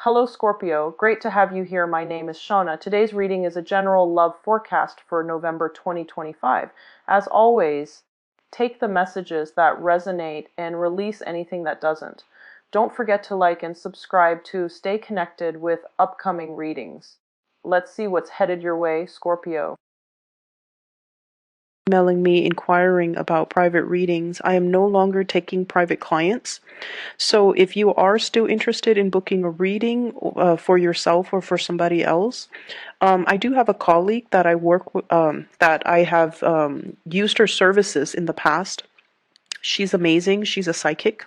Hello Scorpio, great to have you here. My name is Shauna. Today's reading is a general love forecast for November 2025. As always, take the messages that resonate and release anything that doesn't. Don't forget to like and subscribe to stay connected with upcoming readings. Let's see what's headed your way, Scorpio. Emailing me inquiring about private readings. I am no longer taking private clients. So if you are still interested in booking a reading for yourself or for somebody else, I do have a colleague that I work with, that I have used her services in the past. She's amazing. She's a psychic,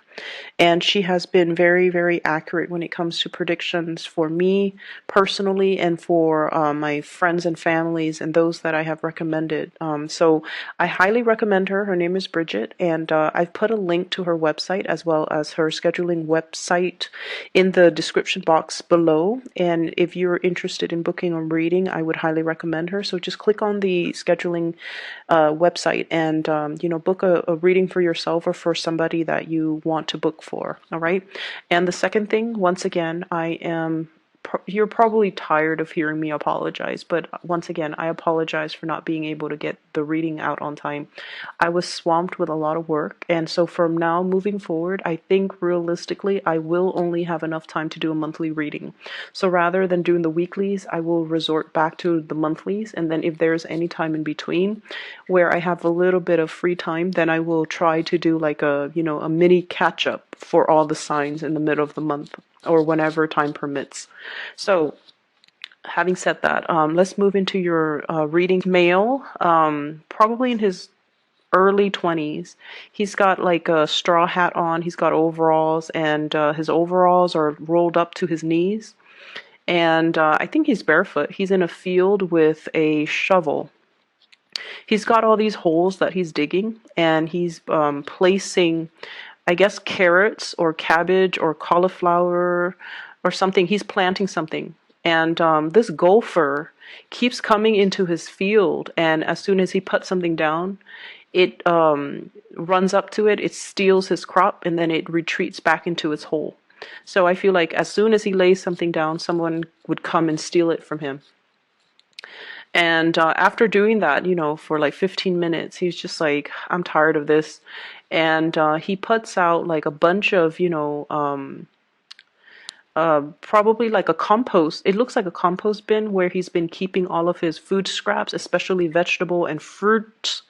and she has been very, very accurate when it comes to predictions for me personally and for my friends and families and those that I have recommended. So I highly recommend her. Her name is Bridget, and I've put a link to her website as well as her scheduling website in the description box below. And if you're interested in booking a reading, I would highly recommend her. So just click on the scheduling website and book a reading for yourself or for somebody that you want to book for. All right. And the second thing, once again, you're probably tired of hearing me apologize, but once again, I apologize for not being able to get the reading out on time. I was swamped with a lot of work, and so from now moving forward, I think realistically I will only have enough time to do a monthly reading. So rather than doing the weeklies, I will resort back to the monthlies, and then if there's any time in between where I have a little bit of free time, then I will try to do like a mini catch up for all the signs in the middle of the month or whenever time permits. So having said that, let's move into your reading. Male, probably in his early 20s. He's got like a straw hat on. He's got overalls, and his overalls are rolled up to his knees. And I think he's barefoot. He's in a field with a shovel. He's got all these holes that he's digging, and he's placing, I guess, carrots or cabbage or cauliflower or something. He's planting something. And this gopher keeps coming into his field, and as soon as he puts something down, it runs up to it, it steals his crop, and then it retreats back into its hole. So I feel like as soon as he lays something down, someone would come and steal it from him. And after doing that, for like 15 minutes, he's just like, I'm tired of this. And he puts out like a bunch of, probably like a compost. It looks like a compost bin where he's been keeping all of his food scraps, especially vegetable and fruit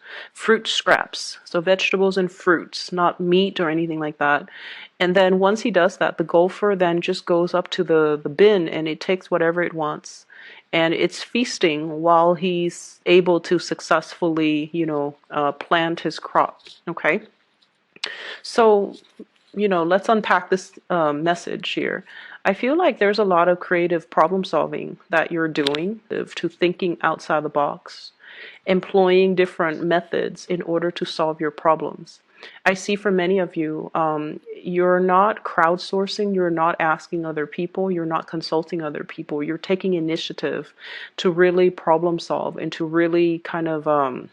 scraps. So vegetables and fruits, not meat or anything like that. And then once he does that, the gopher then just goes up to the bin and it takes whatever it wants. And it's feasting while he's able to successfully, plant his crop. Okay. So, let's unpack this message here. I feel like there's a lot of creative problem solving that you're doing, to thinking outside the box, employing different methods in order to solve your problems. I see for many of you, you're not crowdsourcing, you're not asking other people, you're not consulting other people, you're taking initiative to really problem solve and to really kind of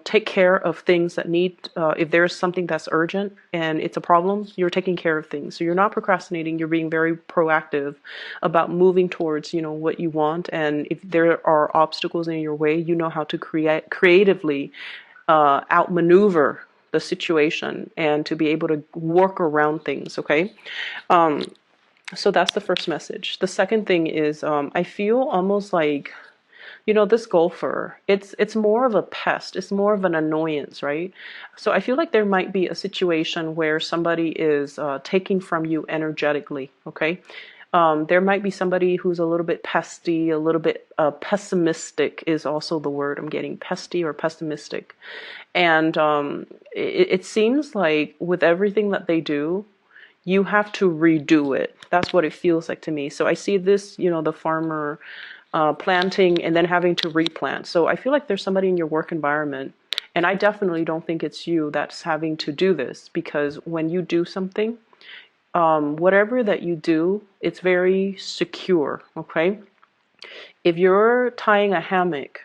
take care of things that need, if there's something that's urgent and it's a problem, you're taking care of things. So you're not procrastinating, you're being very proactive about moving towards, what you want. And if there are obstacles in your way, you know how to creatively outmaneuver the situation and to be able to work around things, okay? So that's the first message. The second thing is, I feel almost like, this golfer, it's more of a pest. It's more of an annoyance, right? So I feel like there might be a situation where somebody is taking from you energetically, okay? There might be somebody who's a little bit pesty, a little bit pessimistic is also the word I'm getting, pesty or pessimistic. And it seems like with everything that they do, you have to redo it. That's what it feels like to me. So I see this, the farmer planting and then having to replant. So I feel like there's somebody in your work environment, and I definitely don't think it's you that's having to do this, because when you do something, whatever that you do, it's very secure, okay? If you're tying a hammock,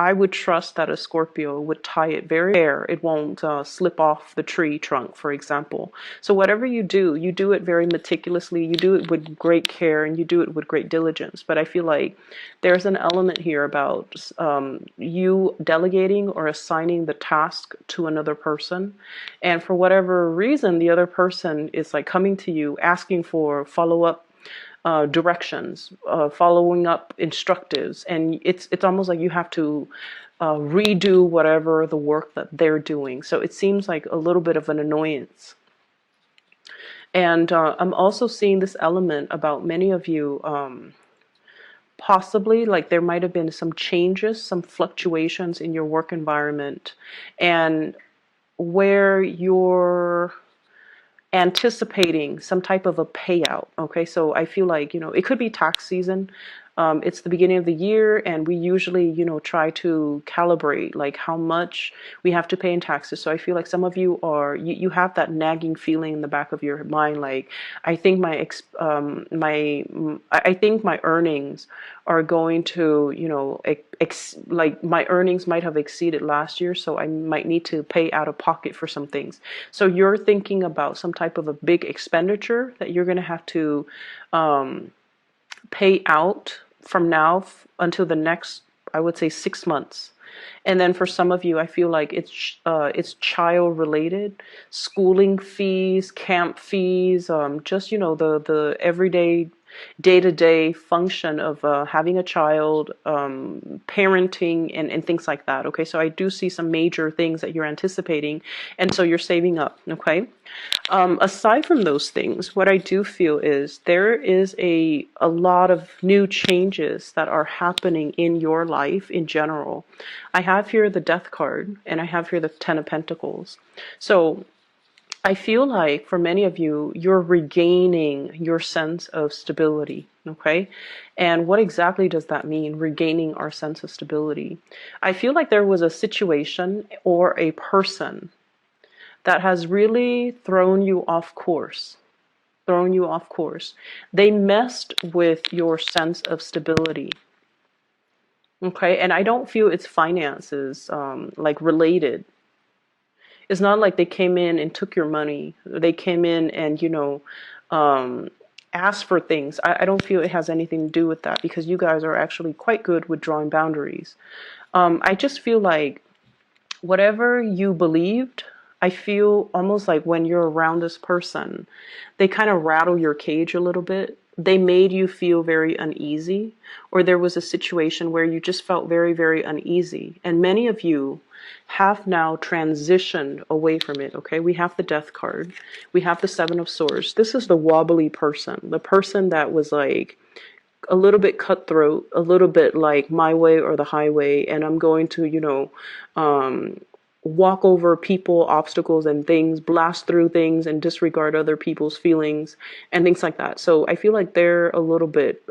I would trust that a Scorpio would tie it very fair. It won't slip off the tree trunk, for example. So whatever you do it very meticulously. You do it with great care, and you do it with great diligence. But I feel like there's an element here about you delegating or assigning the task to another person. And for whatever reason, the other person is like coming to you asking for follow-up directions, following up instructives, and it's almost like you have to redo whatever the work that they're doing. So it seems like a little bit of an annoyance. And I'm also seeing this element about many of you. Possibly, like there might have been some changes, some fluctuations in your work environment, and where you're anticipating some type of a payout. Okay, so I feel like, it could be tax season. It's the beginning of the year, and we usually, try to calibrate like how much we have to pay in taxes. So I feel like some of you you have that nagging feeling in the back of your mind, like I think I think my earnings are going to, like my earnings might have exceeded last year, so I might need to pay out of pocket for some things. So you're thinking about some type of a big expenditure that you're going to have to pay out from now until the next, I would say, 6 months. And then for some of you, I feel like it's child related, schooling fees, camp fees, just the everyday, day-to-day function of having a child, parenting, and things like that. Okay, so I do see some major things that you're anticipating, and so you're saving up. Okay. Aside from those things, what I do feel is there is a lot of new changes that are happening in your life in general. I have here the Death card, and I have here the Ten of Pentacles. So I feel like for many of you, you're regaining your sense of stability. Okay. And what exactly does that mean, regaining our sense of stability? I feel like there was a situation or a person that has really thrown you off course. They messed with your sense of stability. Okay. And I don't feel it's finances, like related. It's not like they came in and took your money. They came in and, asked for things. I don't feel it has anything to do with that, because you guys are actually quite good with drawing boundaries. I just feel like whatever you believed, I feel almost like when you're around this person, they kind of rattle your cage a little bit. They made you feel very uneasy, or there was a situation where you just felt very, very uneasy. And many of you have now transitioned away from it. Okay, we have the Death card, we have the Seven of Swords. This is the wobbly person, the person that was like a little bit cutthroat, a little bit like my way or the highway, and I'm going to, walk over people, obstacles, and things, blast through things, and disregard other people's feelings and things like that. So I feel like they're a little bit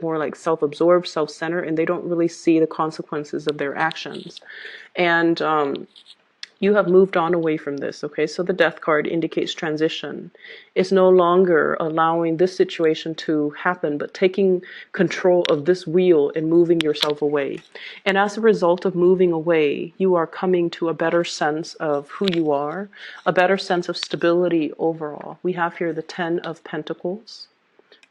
more like self-absorbed, self-centered, and they don't really see the consequences of their actions. And you have moved on away from this. Okay, so the Death card indicates transition. It's no longer allowing this situation to happen, but taking control of this wheel and moving yourself away. And as a result of moving away, you are coming to a better sense of who you are, a better sense of stability overall. We have here the Ten of Pentacles,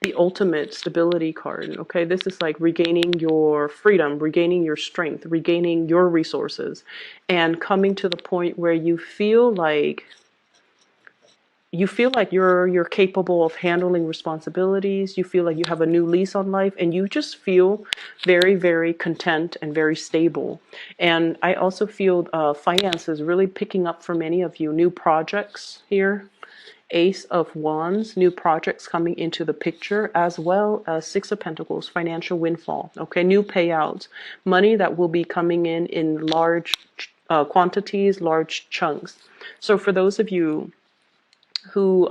the ultimate stability card. Okay, this is like regaining your freedom, regaining your strength, regaining your resources, and coming to the point where you feel like you're capable of handling responsibilities. You feel like you have a new lease on life, and you just feel very, very content and very stable. And I also feel finances really picking up for many of you. New projects here, Ace of Wands, new projects coming into the picture, as well as Six of Pentacles, financial windfall. Okay, new payouts, money that will be coming in large quantities, large chunks. So for those of you who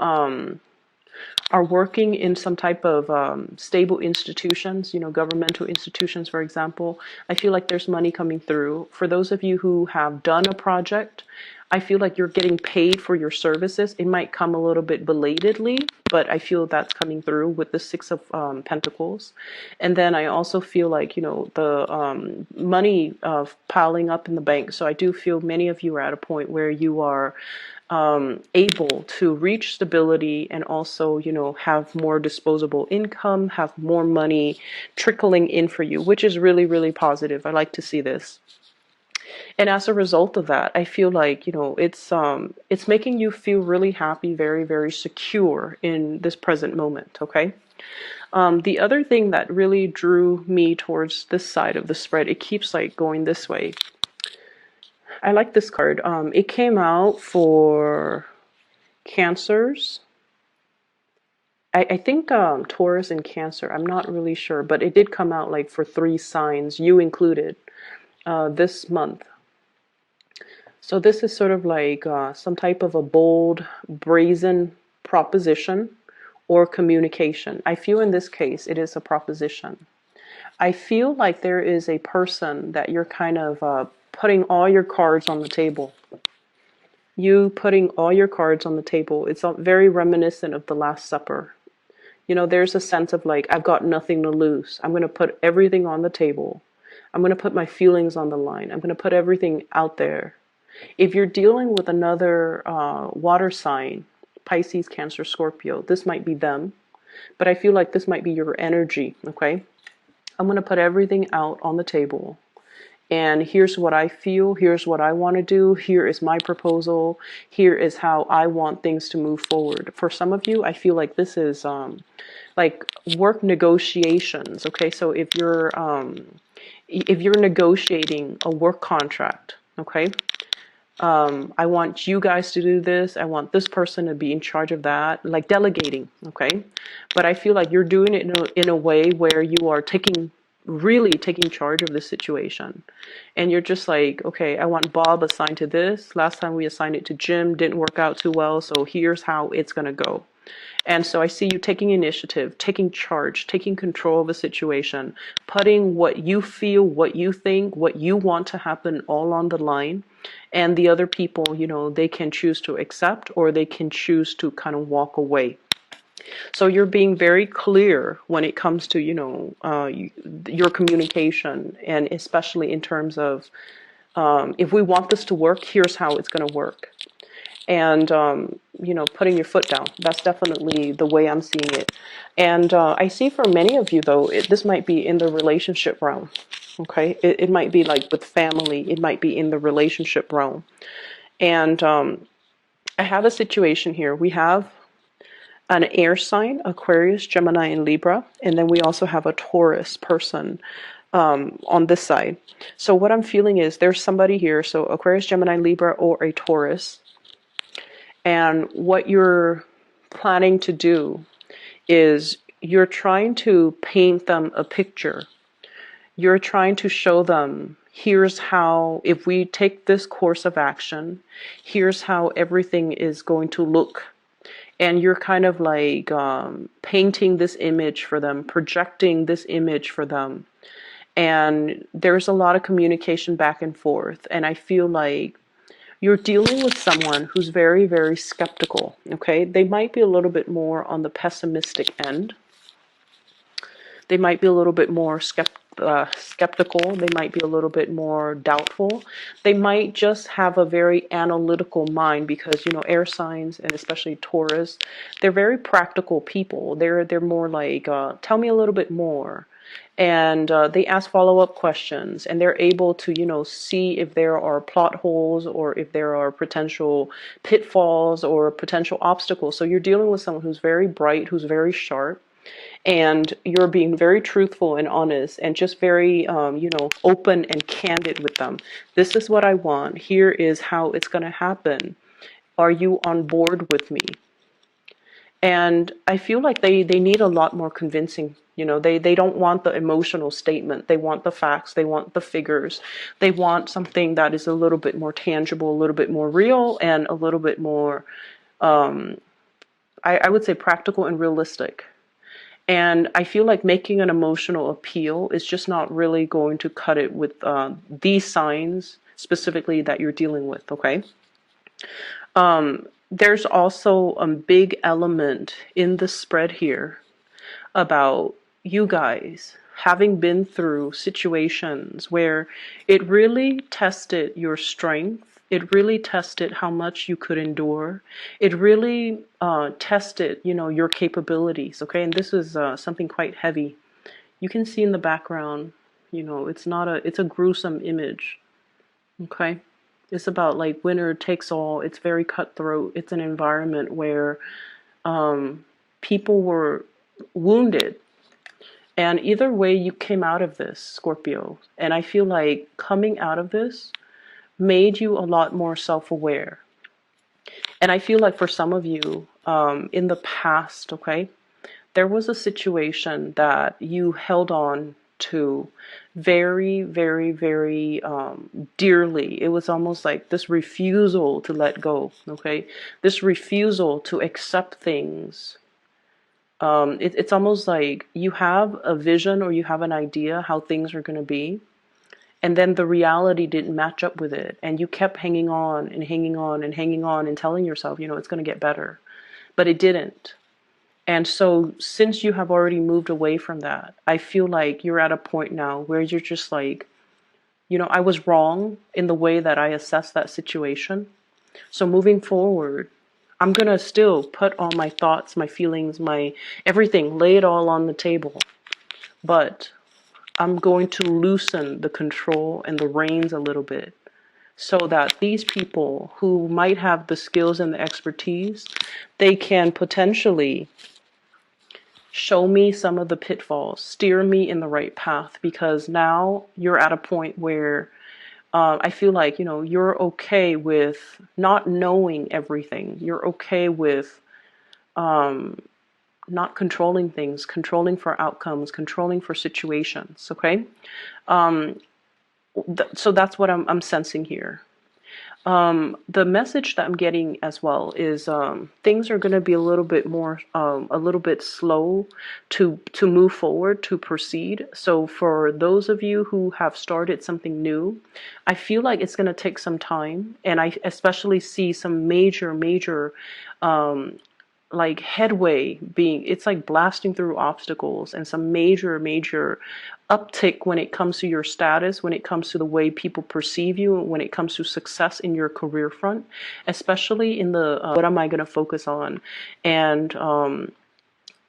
are working in some type of stable institutions, governmental institutions, for example, I feel like there's money coming through. For those of you who have done a project, I feel like you're getting paid for your services. It might come a little bit belatedly, but I feel that's coming through with the Six of Pentacles. And then I also feel like, the money piling up in the bank. So I do feel many of you are at a point where you are able to reach stability and also, have more disposable income, have more money trickling in for you, which is really, really positive. I like to see this. And as a result of that, I feel like, it's making you feel really happy, very, very secure in this present moment, okay? The other thing that really drew me towards this side of the spread, it keeps like going this way. I like this card. It came out for Cancers. I think Taurus and Cancer. I'm not really sure, but it did come out like for 3 signs, you included, this month. So this is sort of like some type of a bold, brazen proposition or communication. I feel in this case it is a proposition. I feel like there is a person that you're kind of putting all your cards on the table. You putting all your cards on the table. It's very reminiscent of the Last Supper. There's a sense of like, I've got nothing to lose. I'm going to put everything on the table. I'm going to put my feelings on the line. I'm going to put everything out there. If you're dealing with another water sign, Pisces, Cancer, Scorpio, this might be them. But I feel like this might be your energy, okay? I'm going to put everything out on the table. And here's what I feel. Here's what I want to do. Here is my proposal. Here is how I want things to move forward. For some of you, I feel like this is like work negotiations. Okay, so if you're negotiating a work contract, okay, I want you guys to do this. I want this person to be in charge of that, like delegating, okay? But I feel like you're doing it in a way where you are really taking charge of the situation. And you're just like, okay, I want Bob assigned to this. Last time we assigned it to Jim, didn't work out too well, so here's how it's going to go. And so I see you taking initiative, taking charge, taking control of a situation, putting what you feel, what you think, what you want to happen all on the line. And the other people, they can choose to accept or they can choose to kind of walk away. So you're being very clear when it comes to, your communication, and especially in terms of if we want this to work, here's how it's going to work. And, putting your foot down. That's definitely the way I'm seeing it. And I see for many of you, though, this might be in the relationship realm. Okay, it might be like with family. It might be in the relationship realm. And I have a situation here. We have an air sign, Aquarius, Gemini, and Libra. And then we also have a Taurus person on this side. So what I'm feeling is there's somebody here. So Aquarius, Gemini, Libra, or a Taurus. And what you're planning to do is you're trying to paint them a picture. You're trying to show them, here's how, if we take this course of action, here's how everything is going to look. And you're kind of like painting this image for them, projecting this image for them. And there's a lot of communication back and forth. And I feel like you're dealing with someone who's very, very skeptical, okay? They might be a little bit more on the pessimistic end. They might be a little bit more skeptical. They might be a little bit more doubtful. They might just have a very analytical mind because, air signs, and especially Taurus, they're very practical people. They're more like, tell me a little bit more. And they ask follow-up questions, and they're able to, see if there are plot holes or if there are potential pitfalls or potential obstacles. So you're dealing with someone who's very bright, who's very sharp, and you're being very truthful and honest and just very, open and candid with them. This is what I want. Here is how it's going to happen. Are you on board with me? And I feel like they need a lot more convincing. They don't want the emotional statement. They want the facts. They want the figures. They want something that is a little bit more tangible, a little bit more real, and a little bit more, I would say, practical and realistic. And I feel like making an emotional appeal is just not really going to cut it with these signs specifically that you're dealing with, okay? there's also a big element in the spread here about you guys having been through situations where it really tested your strength. It really tested how much you could endure. It really tested, your capabilities. Okay, and this is something quite heavy. You can see in the background, it's a gruesome image. Okay, it's about like winner takes all. It's very cutthroat. It's an environment where people were wounded. And either way, you came out of this, Scorpio. And I feel like coming out of this made you a lot more self-aware. And I feel like for some of you, in the past, okay, there was a situation that you held on to very, very, very dearly. It was almost like this refusal to let go, okay? This refusal to accept things. It's almost like you have a vision or you have an idea how things are going to be, and then the reality didn't match up with it, and you kept hanging on and hanging on and hanging on and telling yourself, it's going to get better, but it didn't. And so since you have already moved away from that, I feel like you're at a point now where you're just like, I was wrong in the way that I assessed that situation. So moving forward, I'm going to still put all my thoughts, my feelings, my everything, lay it all on the table. But I'm going to loosen the control and the reins a little bit so that these people who might have the skills and the expertise, they can potentially show me some of the pitfalls, steer me in the right path, because now you're at a point where I feel like, you're okay with not knowing everything. You're okay with not controlling things, controlling for outcomes, controlling for situations, okay? So that's what I'm sensing here. The message that I'm getting as well is things are going to be a little bit more, a little bit slow to move forward, to proceed. So for those of you who have started something new, I feel like it's going to take some time. And I especially see some major like headway being, it's like blasting through obstacles, and some major uptick when it comes to your status, when it comes to the way people perceive you, when it comes to success in your career front, especially in the what am I going to focus on. And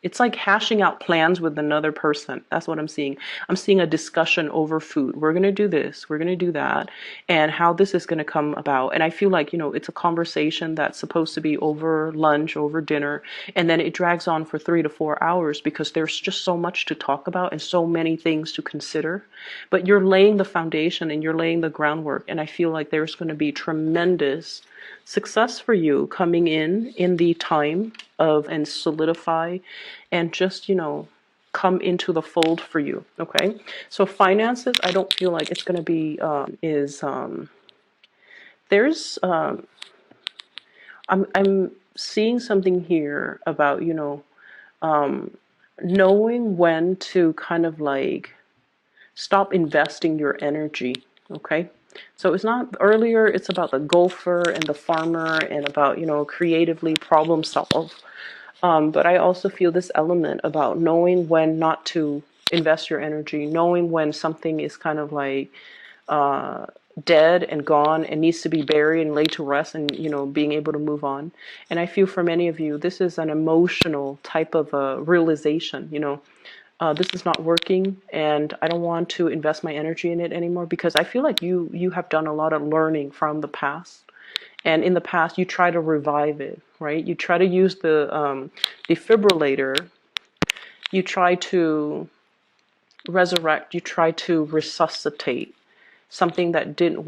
it's like hashing out plans with another person. That's what I'm seeing. I'm seeing a discussion over food. We're going to do this, we're going to do that, and how this is going to come about. And I feel like, it's a conversation that's supposed to be over lunch, over dinner, and then it drags on for 3 to 4 hours because there's just so much to talk about and so many things to consider. But you're laying the foundation and you're laying the groundwork, and I feel like there's going to be tremendous success for you coming in the time of, and solidify and just, come into the fold for you. Okay, so finances, I don't feel like it's going to be there's I'm seeing something here about, knowing when to kind of like stop investing your energy. Okay, so it's not earlier, it's about the golfer and the farmer and about, creatively problem solve. But I also feel this element about knowing when not to invest your energy, knowing when something is kind of like dead and gone and needs to be buried and laid to rest, and, being able to move on. And I feel for many of you, this is an emotional type of realization, this is not working, and I don't want to invest my energy in it anymore, because I feel like you have done a lot of learning from the past. And in the past, you try to revive it, right? You try to use the defibrillator. You try to resurrect. You try to resuscitate something that didn't